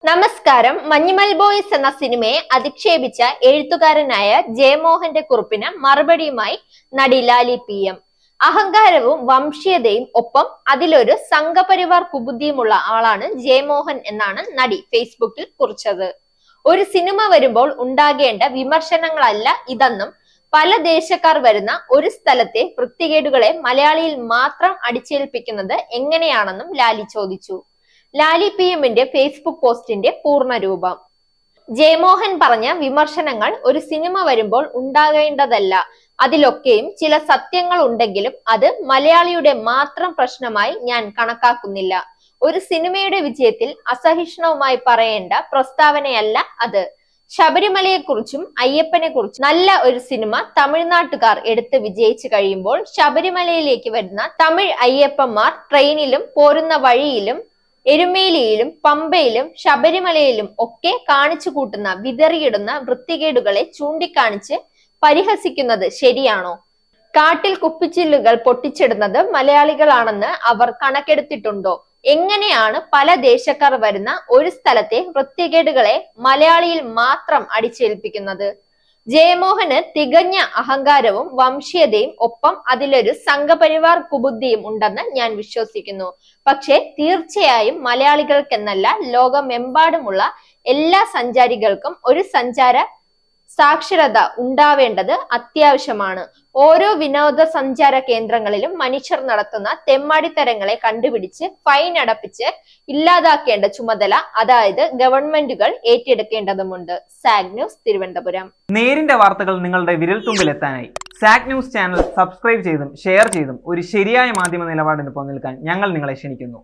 നമസ്കാരം. മഞ്ഞുമൽ ബോയ്സ് എന്ന സിനിമയെ അധിക്ഷേപിച്ച എഴുത്തുകാരനായ ജയമോഹന്റെ കുറിപ്പിന് മറുപടിയുമായി നടി ലാലി PM. അഹങ്കാരവും വംശീയതയും ഒപ്പം അതിലൊരു സംഘപരിവാർ കുബുദ്ധിയുമുള്ള ആളാണ് ജയമോഹൻ എന്നാണ് നടി ഫേസ്ബുക്കിൽ കുറിച്ചത്. ഒരു സിനിമ വരുമ്പോൾ ഉണ്ടാകേണ്ട വിമർശനങ്ങളല്ല ഇതെന്നും പല ദേശക്കാർ വരുന്ന ഒരു സ്ഥലത്തെ വൃത്തികേടുകളെ മലയാളിയിൽ മാത്രം അടിച്ചേൽപ്പിക്കുന്നത് എങ്ങനെയാണെന്നും ലാലി ചോദിച്ചു. ലാലി PMന്റെ ഫേസ്ബുക്ക് പോസ്റ്റിന്റെ പൂർണ്ണരൂപം. ജയമോഹൻ പറഞ്ഞ വിമർശനങ്ങൾ ഒരു സിനിമ വരുമ്പോൾ ഉണ്ടാകേണ്ടതല്ല. അതിലൊക്കെയും ചില സത്യങ്ങൾ ഉണ്ടെങ്കിലും അത് മലയാളിയുടെ മാത്രം പ്രശ്നമായി ഞാൻ കണക്കാക്കുന്നില്ല. ഒരു സിനിമയുടെ വിജയത്തിൽ അസഹിഷ്ണുവുമായി പറയേണ്ട പ്രസ്താവനയല്ല അത്. ശബരിമലയെക്കുറിച്ചും അയ്യപ്പനെ കുറിച്ചും നല്ല ഒരു സിനിമ തമിഴ്നാട്ടുകാർ എടുത്ത് വിജയിച്ചു കഴിയുമ്പോൾ ശബരിമലയിലേക്ക് വരുന്ന തമിഴ് അയ്യപ്പന്മാർ ട്രെയിനിലും പോരുന്ന വഴിയിലും എരുമേലിയിലും പമ്പയിലും ശബരിമലയിലും ഒക്കെ കാണിച്ചു കൂട്ടുന്ന വിതറിയിടുന്ന വൃത്തികേടുകളെ ചൂണ്ടിക്കാണിച്ച് പരിഹസിക്കുന്നത് ശരിയാണോ? കാട്ടിൽ കുപ്പിച്ചില്ലുകൾ പൊട്ടിച്ചിടുന്നത് മലയാളികളാണെന്ന് അവർ കണക്കെടുത്തിട്ടുണ്ടോ? എങ്ങനെയാണ് പല ദേശക്കാർ വരുന്ന ഒരു സ്ഥലത്തെ വൃത്തികേടുകളെ മലയാളിയിൽ മാത്രം അടിച്ചേൽപ്പിക്കുന്നത്? ജയമോഹന് തികഞ്ഞ അഹങ്കാരവും വംശീയതയും ഒപ്പം അതിലൊരു സംഘപരിവാർ കുബുദ്ധിയും ഉണ്ടെന്ന് ഞാൻ വിശ്വസിക്കുന്നു. പക്ഷെ തീർച്ചയായും മലയാളികൾക്കെന്നല്ല, ലോകമെമ്പാടുമുള്ള എല്ലാ സഞ്ചാരികൾക്കും ഒരു സഞ്ചാര സാക്ഷരത ഉണ്ടാവേണ്ടത് അത്യാവശ്യമാണ്. ഓരോ വിനോദസഞ്ചാര കേന്ദ്രങ്ങളിലും മനുഷ്യർ നടത്തുന്ന തെമ്മാടിത്തരങ്ങളെ കണ്ടുപിടിച്ച് ഫൈൻ അടപ്പിച്ച് ഇല്ലാതാക്കേണ്ട ചുമതല അതായത് ഗവൺമെന്റുകൾ ഏറ്റെടുക്കേണ്ടതുണ്ട്. Zag news, Thiruvananthapuram. നേരിന്റെ വാർത്തകൾ നിങ്ങളുടെ വിരൽത്തുമ്പിൽ എത്താനായി സാഗ് ന്യൂസ് ചാനൽ സബ്സ്ക്രൈബ് ചെയ്തും ഷെയർ ചെയ്തും ഒരു ശരിയായ മാധ്യമ നിലപാടിന് നിൽക്കാൻ ഞങ്ങൾ നിങ്ങളെ ക്ഷണിക്കുന്നു.